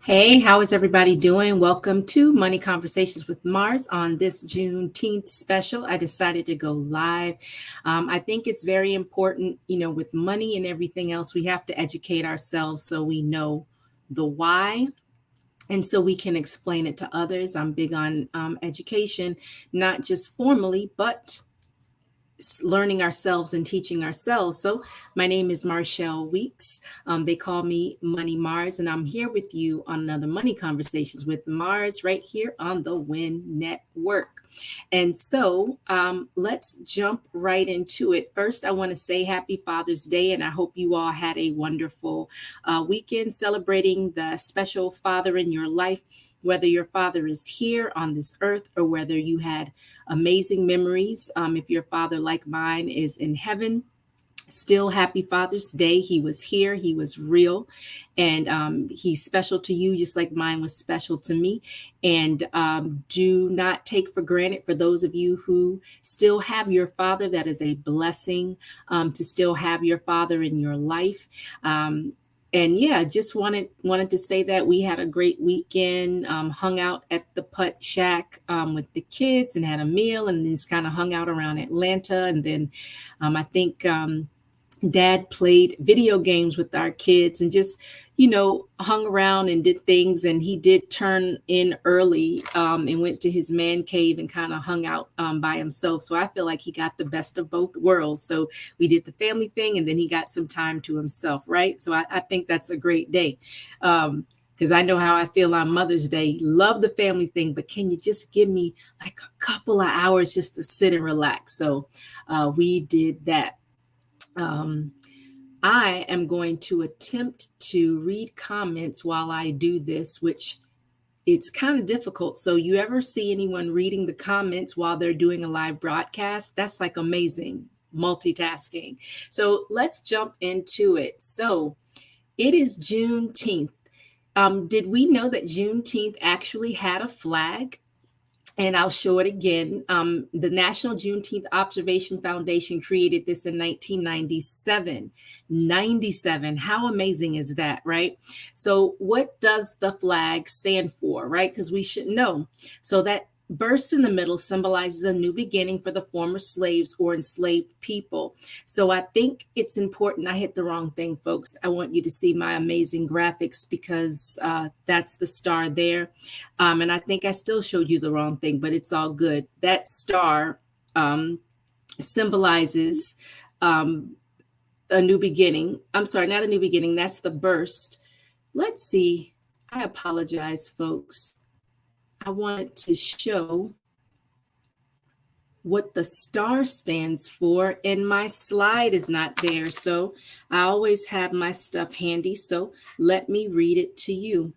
Hey, how is everybody doing? Welcome to Money Conversations with Mars on this Juneteenth special. I decided to go live. I think it's very important, with money and everything else, we have to educate ourselves so we know the why and so we can explain it to others. I'm big on education, not just formally, but learning ourselves and teaching ourselves. So, my name is Marshall Weeks. They call me Money Mars, and I'm here with you on another Money Conversations with Mars right here on the Win Network. And so, let's jump right into it. First, I want to say Happy Father's Day, and I hope you all had a wonderful weekend celebrating the special father in your life. Whether your father is here on this earth or whether you had amazing memories. If your father, like mine, is in heaven, still happy Father's Day. He was here, he was real, and he's special to you, just like mine was special to me. And do not take for granted for those of you who still have your father. That is a blessing to still have your father in your life. And yeah, just wanted to say that we had a great weekend. Hung out at the Putt Shack with the kids and had a meal, and just kind of hung out around Atlanta. And then I think Dad played video games with our kids and just hung around and did things. And he did turn in early and went to his man cave and kind of hung out by himself. So I feel like he got the best of both worlds. So we did the family thing and then he got some time to himself, right? So I think that's a great day. Because I know how I feel on Mother's Day. Love the family thing, but can you just give me like a couple of hours just to sit and relax? So we did that. I am going to attempt to read comments while I do this, which it's kind of difficult. So you ever see anyone reading the comments while they're doing a live broadcast? That's like amazing multitasking. So let's jump into it. So it is Juneteenth. Did we know that Juneteenth actually had a flag? And I'll show it again. The National Juneteenth Observation Foundation created this in 1997. 97. How amazing is that, right? So, what does the flag stand for, right? Because we should know. So, that burst in the middle symbolizes a new beginning for the former slaves or enslaved people. So I think it's important. I hit the wrong thing, folks. I want you to see my amazing graphics because that's the star there. And I think I still showed you the wrong thing, but it's all good. That star symbolizes a new beginning. I'm sorry, not a new beginning. That's the burst. Let's see. I apologize, folks. I wanted to show what the star stands for, and my slide is not there. So I always have my stuff handy. So let me read it to you.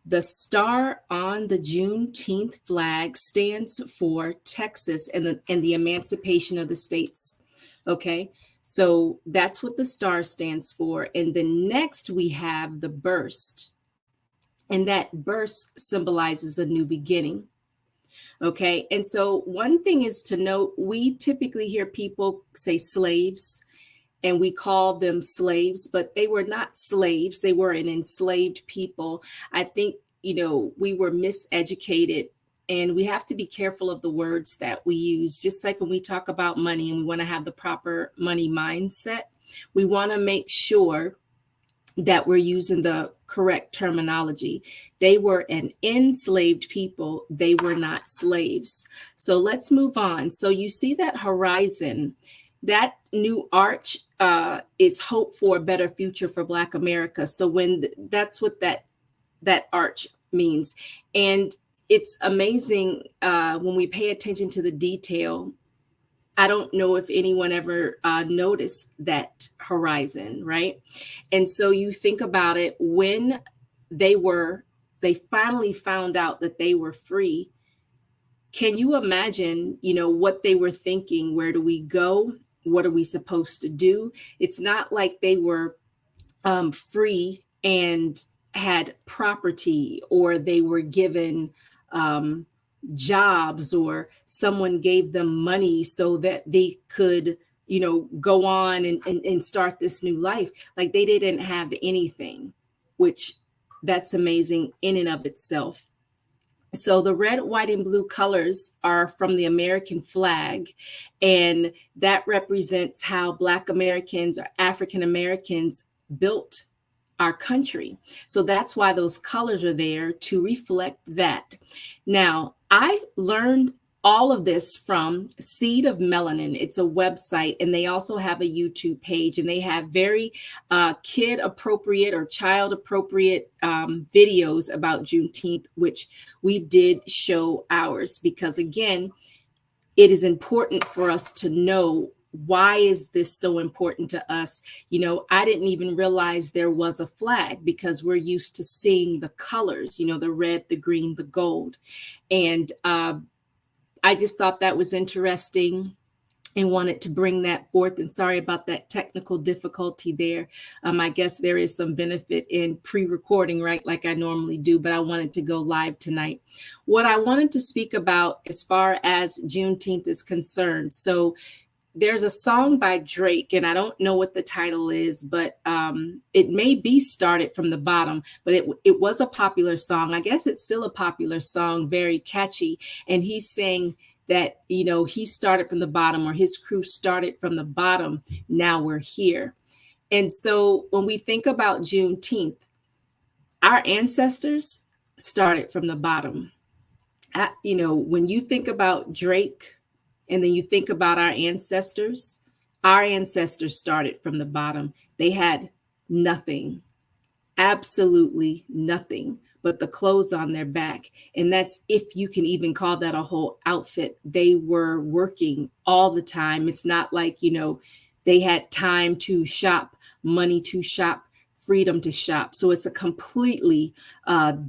The star on the Juneteenth flag stands for Texas and the emancipation of the states. Okay, so that's what the star stands for. And then next we have the burst. And that burst symbolizes a new beginning. Okay. And so one thing is to note, we typically hear people say slaves and we call them slaves, but they were not slaves. They were an enslaved people. I think, we were miseducated and we have to be careful of the words that we use. Just like when we talk about money and we want to have the proper money mindset, we want to make sure that we're using the correct terminology. They were an enslaved people. They were not slaves. So let's move on. So you see that horizon, that new arch is hope for a better future for Black America. So that's what that arch means. And it's amazing when we pay attention to the detail. I don't know if anyone ever noticed that horizon, right? And so you think about it, when they finally found out that they were free. Can you imagine, what they were thinking? Where do we go? What are we supposed to do? It's not like they were free and had property, or they were given jobs, or someone gave them money so that they could go on and start this new life. Like, they didn't have anything, which that's amazing in and of itself. So the red, white, and blue colors are from the American flag, and that represents how Black Americans or African Americans built our country. So that's why those colors are there to reflect that. Now, I learned all of this from Seed of Melanin. It's a website, and they also have a YouTube page, and they have very kid appropriate or child appropriate videos about Juneteenth, which we did show ours because, again, it is important for us to know, why is this so important to us? I didn't even realize there was a flag because we're used to seeing the colors, the red, the green, the gold. And I just thought that was interesting and wanted to bring that forth. And sorry about that technical difficulty there. I guess there is some benefit in pre-recording, right, like I normally do, but I wanted to go live tonight. What I wanted to speak about as far as Juneteenth is concerned. So there's a song by Drake, and I don't know what the title is, but it may be Started from the Bottom, but it was a popular song. I guess it's still a popular song, very catchy. And he's saying that, he started from the bottom, or his crew started from the bottom. Now we're here. And so when we think about Juneteenth, our ancestors started from the bottom. When you think about Drake, and then you think about our ancestors started from the bottom. They had nothing, absolutely nothing but the clothes on their back. And that's, if you can even call that a whole outfit. They were working all the time. It's not like, they had time to shop, money to shop, freedom to shop. So it's a completely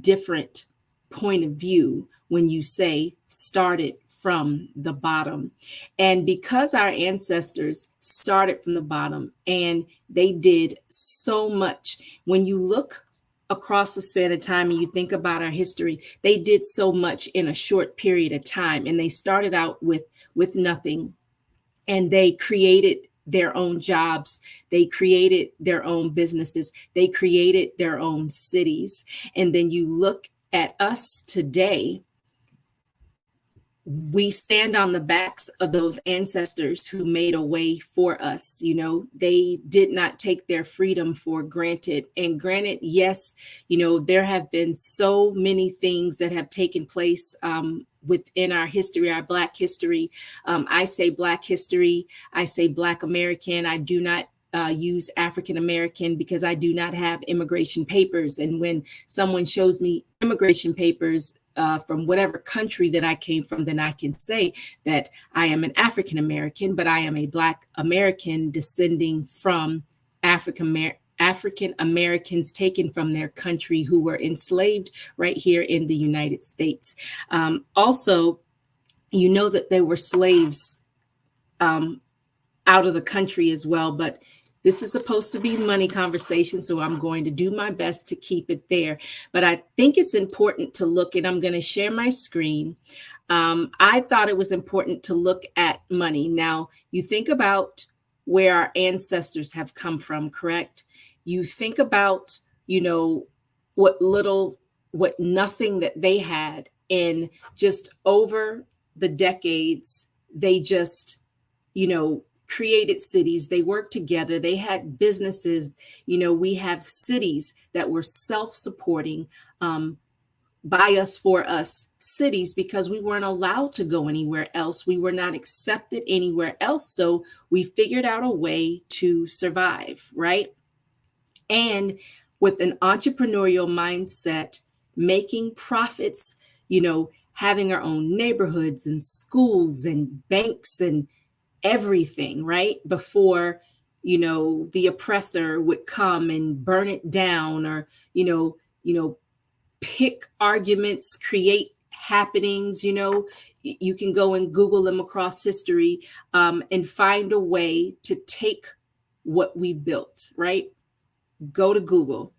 different point of view when you say started from the bottom. And because our ancestors started from the bottom and they did so much, when you look across the span of time and you think about our history, they did so much in a short period of time. And they started out with nothing, and they created their own jobs. They created their own businesses. They created their own cities. And then you look at us today, we stand on the backs of those ancestors who made a way for us. They did not take their freedom for granted. And granted, yes, there have been so many things that have taken place within our history, our Black history. I say Black history, I say Black American. I do not use African American because I do not have immigration papers. And when someone shows me immigration papers from whatever country that I came from, then I can say that I am an African American, but I am a Black American descending from African Americans taken from their country who were enslaved right here in the United States. Also, that there were slaves out of the country as well, but this is supposed to be money conversation, so I'm going to do my best to keep it there. But I think it's important to look, and I'm going to share my screen. I thought it was important to look at money. Now, you think about where our ancestors have come from, correct? You think about, what nothing that they had, and just over the decades, they just, created cities. They worked together. They had businesses. We have cities that were self-supporting, by us, for us cities, because we weren't allowed to go anywhere else. We were not accepted anywhere else. So we figured out a way to survive, right? And with an entrepreneurial mindset, making profits, having our own neighborhoods and schools and banks and everything, right? Before, the oppressor would come and burn it down, or, pick arguments, create happenings. You can go and Google them across history, and find a way to take what we built, right? Go to Google,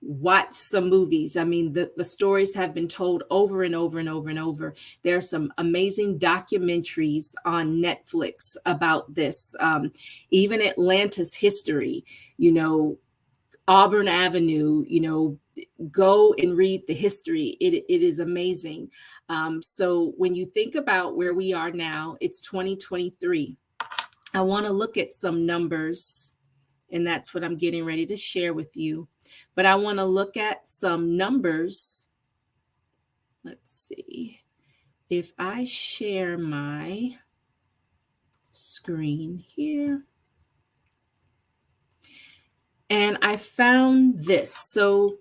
watch some movies. I mean, the stories have been told over and over and over and over. There are some amazing documentaries on Netflix about this. Even Atlanta's history, Auburn Avenue, go and read the history. It is amazing. So when you think about where we are now, it's 2023. I want to look at some numbers, and that's what I'm getting ready to share with you. But I want to look at some numbers. Let's see if I share my screen here. And I found this. So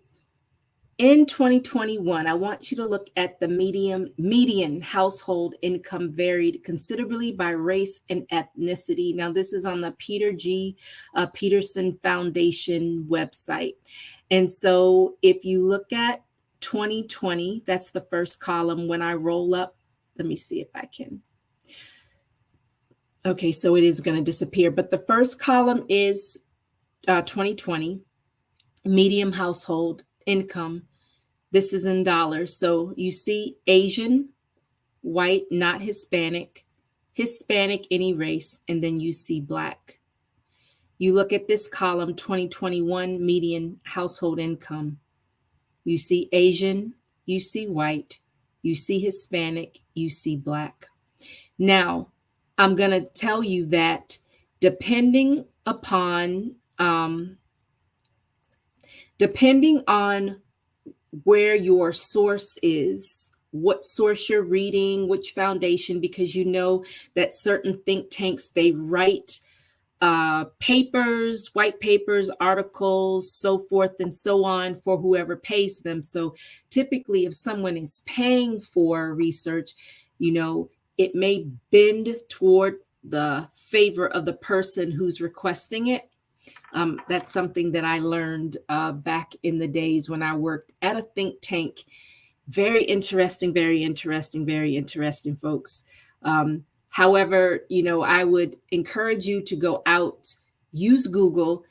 in 2021, I want you to look at the median household income varied considerably by race and ethnicity. Now, this is on the Peter G. Peterson Foundation website. And so if you look at 2020, that's the first column. When I roll up, let me see if I can. Okay, so it is going to disappear. But the first column is 2020, median household income. This is in dollars. So you see Asian, white, not Hispanic, Hispanic, any race, and then you see Black. You look at this column, 2021 median household income. You see Asian, you see white, you see Hispanic, you see Black. Now, I'm going to tell you that depending on where your source is, what source you're reading, which foundation, because you know that certain think tanks, they write papers, white papers, articles, so forth and so on for whoever pays them. So typically if someone is paying for research, it may bend toward the favor of the person who's requesting it. That's something that I learned back in the days when I worked at a think tank. Very interesting, very interesting, very interesting, folks. However, I would encourage you to go out, use Google,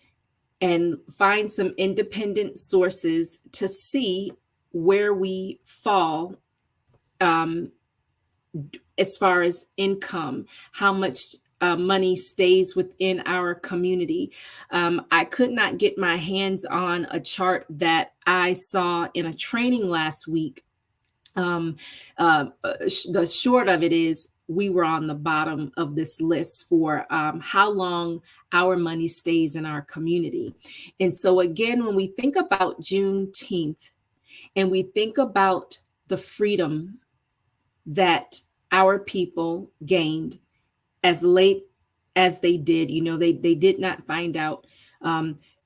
and find some independent sources to see where we fall as far as income, how much money stays within our community. I could not get my hands on a chart that I saw in a training last week. The short of it is we were on the bottom of this list for how long our money stays in our community. And so again, when we think about Juneteenth and we think about the freedom that our people gained as late as they did, they did not find out.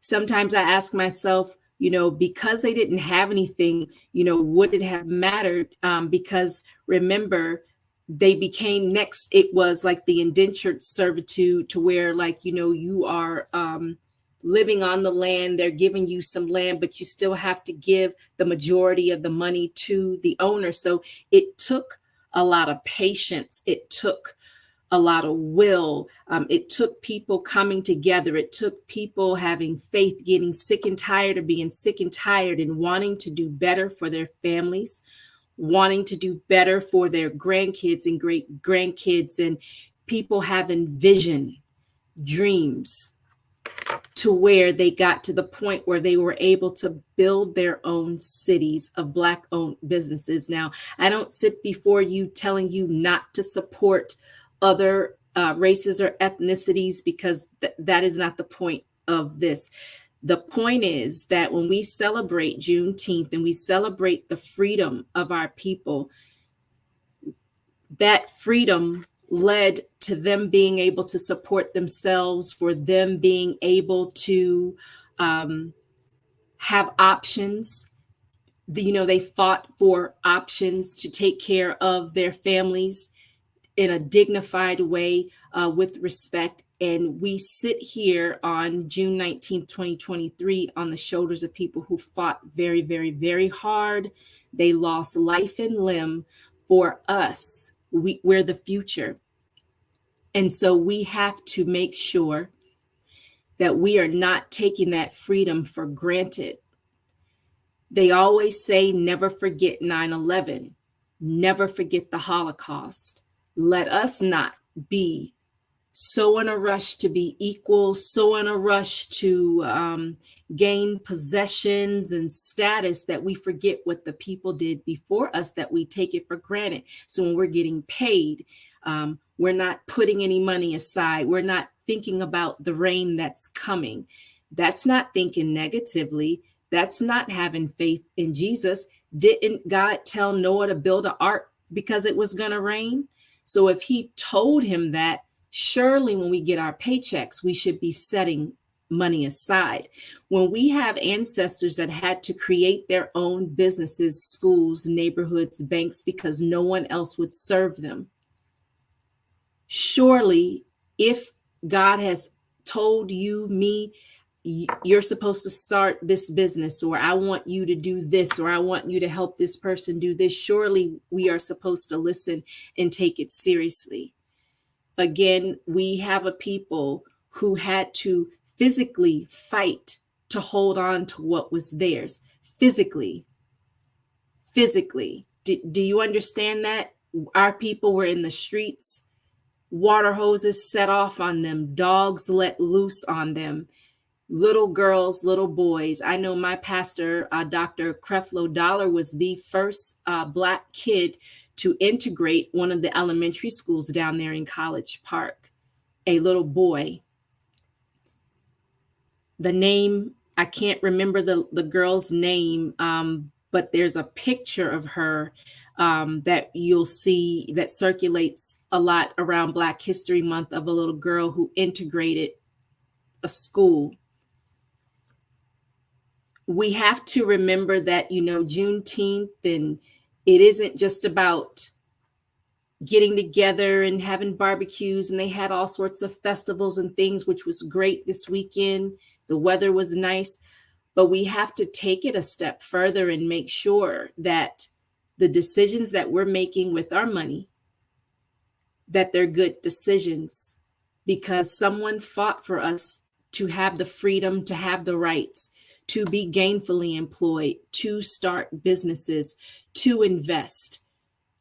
Sometimes I ask myself, because they didn't have anything, would it have mattered? Because remember, they became next, it was like the indentured servitude, to where you are living on the land, they're giving you some land, but you still have to give the majority of the money to the owner. So it took a lot of patience. It took a lot of will. It took people coming together. It took people having faith, getting sick and tired of being sick and tired, and wanting to do better for their families, wanting to do better for their grandkids and great grandkids, and people having vision, dreams, to where they got to the point where they were able to build their own cities of Black-owned businesses. Now, I don't sit before you telling you not to support other races or ethnicities, because that is not the point of this. The point is that when we celebrate Juneteenth and we celebrate the freedom of our people, that freedom led to them being able to support themselves, for them being able to have options. They fought for options to take care of their families in a dignified way, with respect. And we sit here on June 19th, 2023, on the shoulders of people who fought very, very, very hard. They lost life and limb for us. We're the future. And so we have to make sure that we are not taking that freedom for granted. They always say, never forget 9/11, never forget the Holocaust. Let us not be so in a rush to be equal, so in a rush to gain possessions and status that we forget what the people did before us, that we take it for granted. So when we're getting paid, we're not putting any money aside. We're not thinking about the rain that's coming. That's not thinking negatively. That's not having faith in Jesus. Didn't God tell Noah to build an ark because it was going to rain? So if he told him that, surely when we get our paychecks, we should be setting money aside. When we have ancestors that had to create their own businesses, schools, neighborhoods, banks, because no one else would serve them, surely if God has told you, me, you're supposed to start this business, or I want you to do this, or I want you to help this person do this, surely we are supposed to listen and take it seriously. Again, we have a people who had to physically fight to hold on to what was theirs. Physically. Do you understand that? Our people were in the streets, water hoses set off on them, dogs let loose on them, little girls, little boys. I know my pastor, Dr. Creflo Dollar, was the first Black kid to integrate one of the elementary schools down there in College Park, a little boy. The name, I can't remember the girl's name, but there's a picture of her that you'll see that circulates a lot around Black History Month, of a little girl who integrated a school. We have to remember that, Juneteenth, and it isn't just about getting together and having barbecues, and they had all sorts of festivals and things, which was great this weekend. The weather was nice, but we have to take it a step further and make sure that the decisions that we're making with our money, that they're good decisions, because someone fought for us to have the freedom, to have the rights, to be gainfully employed, to start businesses, to invest.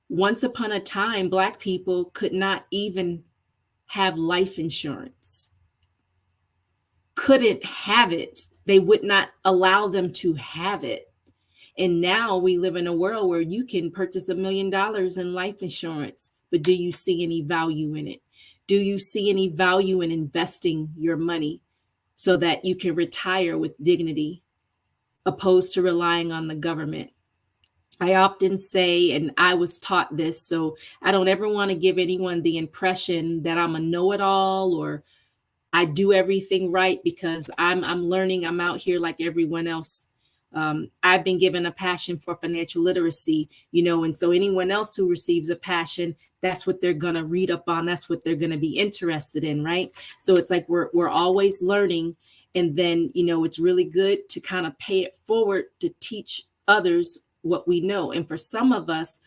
Once upon a time, Black people could not even have life insurance, couldn't have it. They would not allow them to have it. And now we live in a world where you can purchase $1 million in life insurance, but do you see any value in it? Do you see any value in investing your money so that you can retire with dignity, opposed to relying on the government? I often say, and I was taught this, so I don't ever want to give anyone the impression that I'm a know-it-all or I do everything right, because I'm learning. I'm out here like everyone else. I've been given a passion for financial literacy, and so anyone else who receives a passion, that's what they're going to read up on. That's what they're going to be interested in, right? So it's like we're always learning. And then, it's really good to kind of pay it forward to teach others what we know. And for some of us,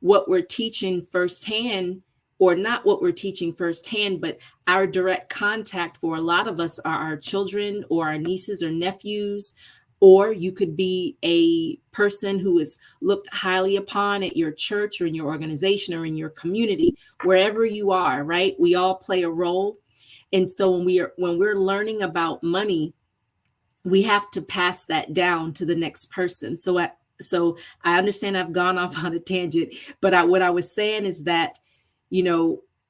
what we're teaching firsthand, or not what we're teaching firsthand, but our direct contact for a lot of us are our children or our nieces or nephews. Or you could be a person who is looked highly upon at your church or in your organization or in your community, wherever you are, right? We all play a role. And so when we're learning about money, we have to pass that down to the next person. So I understand I've gone off on a tangent, but what I was saying is that,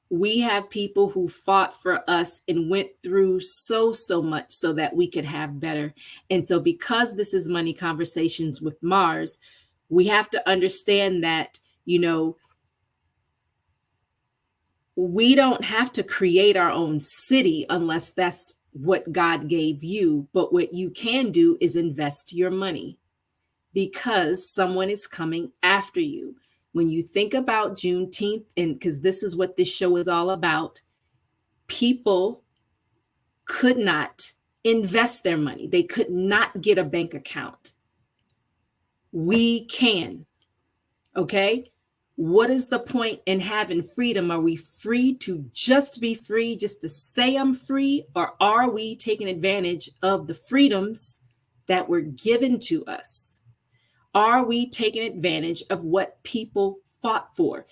we have people who fought for us and went through so much so that we could have better. And so because this is Money Conversations with Mars, we have to understand that, we don't have to create our own city unless that's what God gave you. But what you can do is invest your money, because someone is coming after you. When you think about Juneteenth, and because this is what this show is all about, people could not invest their money. They could not get a bank account. We can. Okay? What is the point in having freedom? Are we free to just be free, just to say I'm free? Or are we taking advantage of the freedoms that were given to us? Are we taking advantage of what people fought for?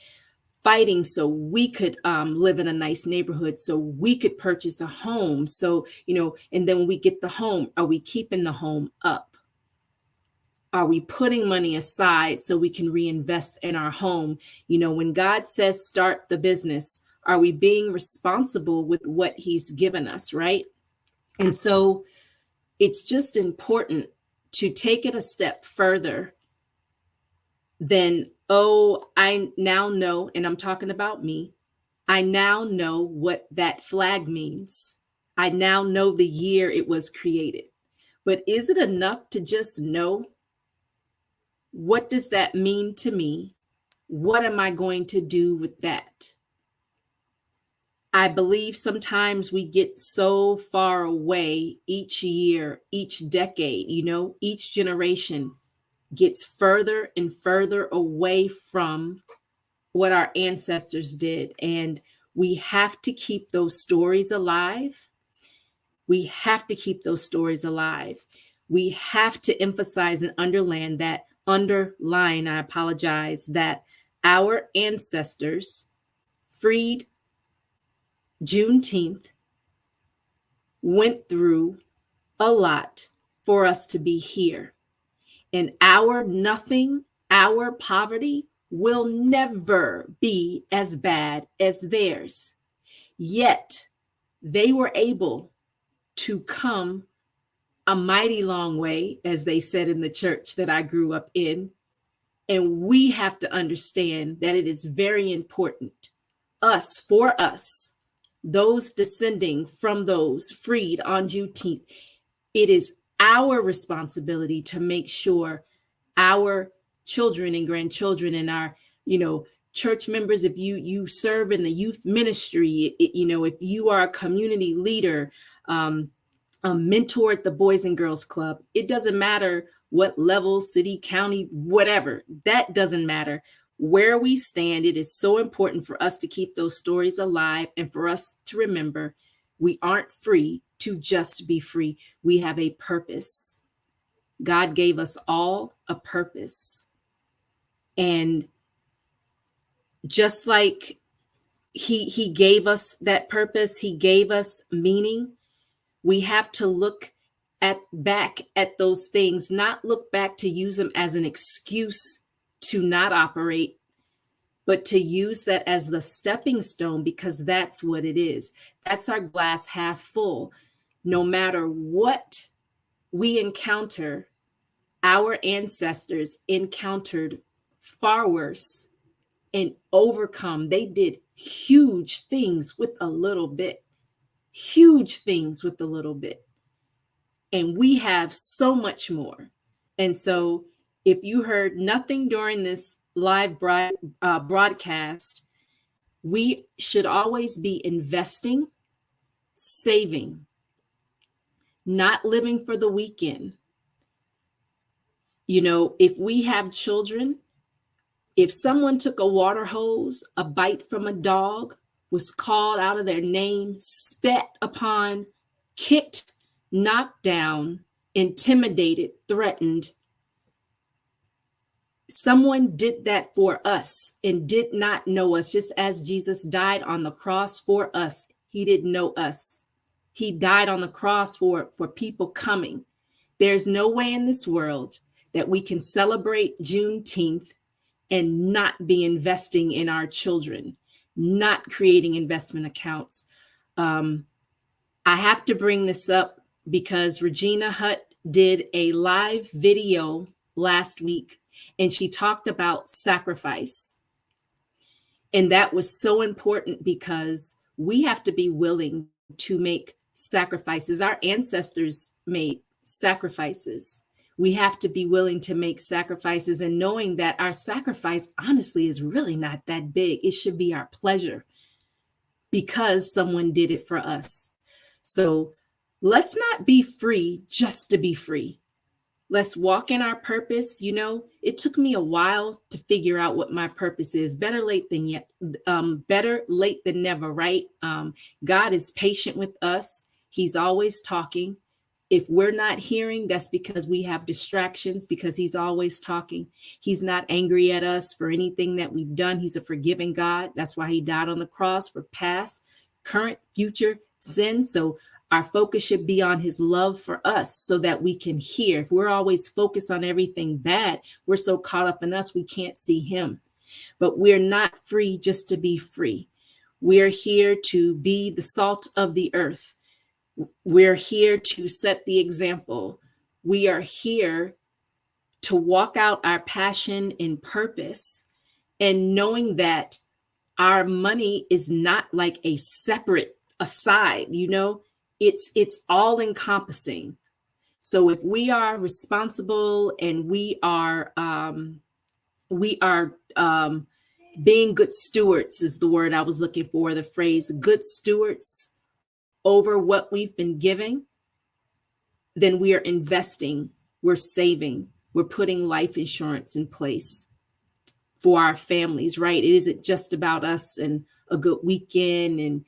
fighting so we could live in a nice neighborhood, so we could purchase a home. So, and then when we get the home, are we keeping the home up? Are we putting money aside so we can reinvest in our home? When God says start the business, are we being responsible with what he's given us, right? And so it's just important to take it a step further than, oh, I now know, and I'm talking about me, I now know what that flag means. I now know the year it was created. But is it enough to just know? What does that mean to me? What am I going to do with that? I believe sometimes we get so far away each year, each decade, each generation gets further and further away from what our ancestors did. And we have to keep those stories alive. We have to keep those stories alive. We have to emphasize and underline, I apologize, that our ancestors freed Juneteenth, went through a lot for us to be here. And our nothing, our poverty will never be as bad as theirs. Yet they were able to come a mighty long way, as they said in the church that I grew up in. And we have to understand that it is very important, for us, those descending from those freed on Juneteenth, it is our responsibility to make sure our children and grandchildren and our, church members, if you serve in the youth ministry, if you are a community leader, a mentor at the Boys and Girls Club, it doesn't matter what level, city, county, whatever, that doesn't matter. Where we stand, it is so important for us to keep those stories alive and for us to remember we aren't free to just be free. We have a purpose. God gave us all a purpose. And just like he gave us that purpose, he gave us meaning, we have to look back at those things, not look back to use them as an excuse to not operate, but to use that as the stepping stone, because that's what it is. That's our glass half full. No matter what we encounter, our ancestors encountered far worse and overcome. They did huge things with a little bit, huge things with a little bit. And we have so much more. And so if you heard nothing during this live broadcast, we should always be investing, saving, not living for the weekend. If we have children, if someone took a water hose, a bite from a dog, was called out of their name, spat upon, kicked, knocked down, intimidated, threatened, someone did that for us and did not know us. Just as Jesus died on the cross for us, he didn't know us. He died on the cross for people coming. There's no way in this world that we can celebrate Juneteenth and not be investing in our children, not creating investment accounts. I have to bring this up because Regina Hutt did a live video last week, and she talked about sacrifice. And that was so important because we have to be willing to make sacrifices. Our ancestors made sacrifices. We have to be willing to make sacrifices, and knowing that our sacrifice, honestly, is really not that big. It should be our pleasure because someone did it for us. So let's not be free just to be free. Let's walk in our purpose. It took me a while to figure out what my purpose is. Better late than never, right? God is patient with us. He's always talking. If we're not hearing, that's because we have distractions, because he's always talking. He's not angry at us for anything that we've done. He's a forgiving God. That's why he died on the cross for past, current, future sin. So our focus should be on his love for us so that we can hear. If we're always focused on everything bad, we're so caught up in us, we can't see him. But we're not free just to be free. We're here to be the salt of the earth. We're here to set the example. We are here to walk out our passion and purpose, and knowing that our money is not like a separate aside, it's all encompassing. So if we are responsible and we are being good stewards is the word I was looking for, the phrase good stewards over what we've been giving, then we are investing, we're saving, we're putting life insurance in place for our families, right? It isn't just about us and a good weekend and,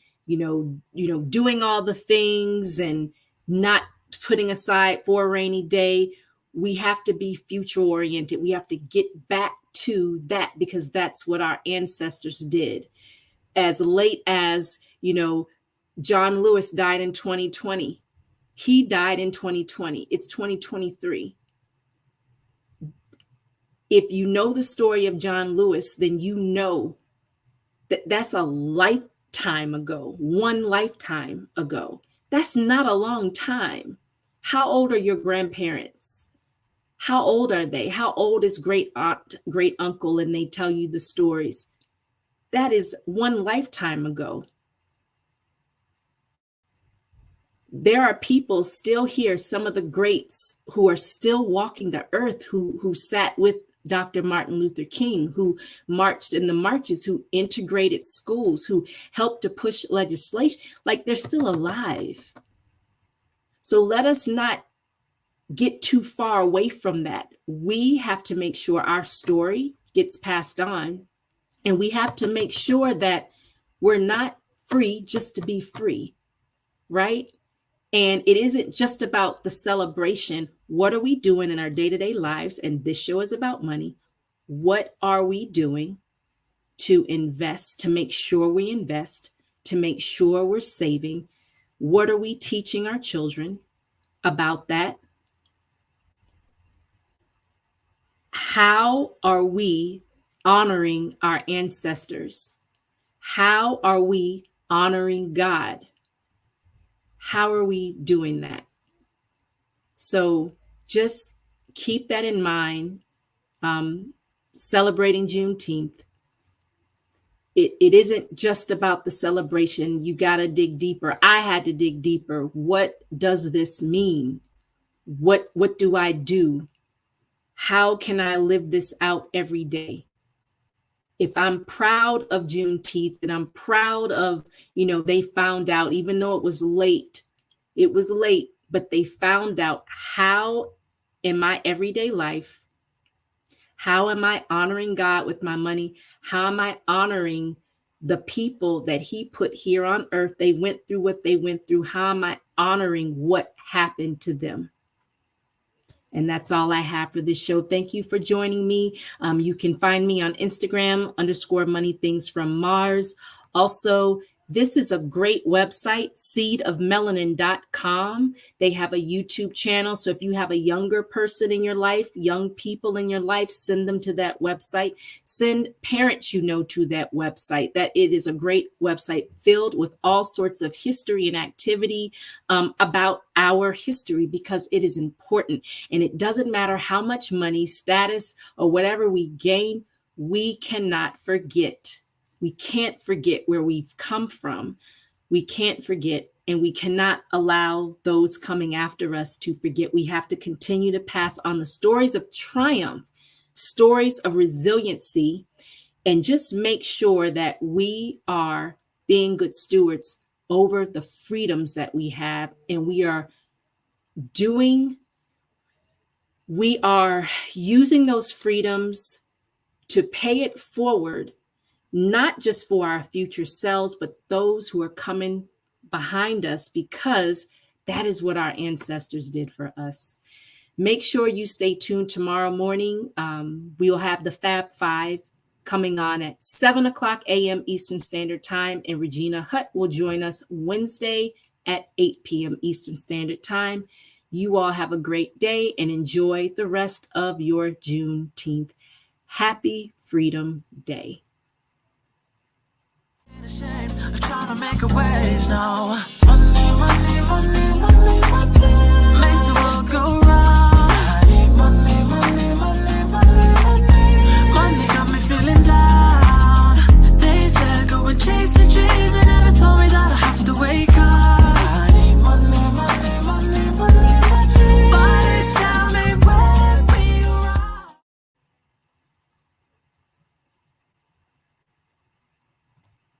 doing all the things and not putting aside for a rainy day. We have to be future oriented. We have to get back to that because that's what our ancestors did. As late as, John Lewis died in 2020. He died in 2020. It's 2023. If you know the story of John Lewis, then you know that that's a lifetime ago, one lifetime ago. That's not a long time. How old are your grandparents? How old are they? How old is great aunt, great uncle, and they tell you the stories? That is one lifetime ago. There are people still here, some of the greats who are still walking the earth, who sat with Dr. Martin Luther King, who marched in the marches, who integrated schools, who helped to push legislation, like they're still alive. So let us not get too far away from that. We have to make sure our story gets passed on, and we have to make sure that we're not free just to be free, right? And it isn't just about the celebration. What are we doing in our day-to-day lives? And this show is about money. What are we doing to invest, to make sure we invest, to make sure we're saving? What are we teaching our children about that? How are we honoring our ancestors? How are we honoring God? How are we doing that? So just keep that in mind. Celebrating Juneteenth. It isn't just about the celebration. You got to dig deeper. I had to dig deeper. What does this mean? What do I do? How can I live this out every day? If I'm proud of Juneteenth and I'm proud of, they found out, even though it was late, but they found out, how in my everyday life, how am I honoring God with my money? How am I honoring the people that he put here on earth? They went through what they went through. How am I honoring what happened to them? And that's all I have for this show. Thank you for joining me. You can find me on Instagram _moneythingsfrommars. Also, this is a great website, seedofmelanin.com. They have a YouTube channel. So if you have a younger person in your life, young people in your life, send them to that website. Send parents to that website. That it is a great website filled with all sorts of history and activity about our history, because it is important. And it doesn't matter how much money, status, or whatever we gain, we cannot forget. We can't forget where we've come from. We can't forget, and we cannot allow those coming after us to forget. We have to continue to pass on the stories of triumph, stories of resiliency, and just make sure that we are being good stewards over the freedoms that we have. And we are using those freedoms to pay it forward, not just for our future selves, but those who are coming behind us, because That is what our ancestors did for us. Make sure you stay tuned tomorrow morning. We will have the Fab Five coming on at 7 o'clock a.m. Eastern Standard Time, and Regina Hutt will join us Wednesday at 8 p.m. Eastern Standard Time. You all have a great day and enjoy the rest of your Juneteenth. Happy Freedom Day. Trying to make a ways now. Money, money, money.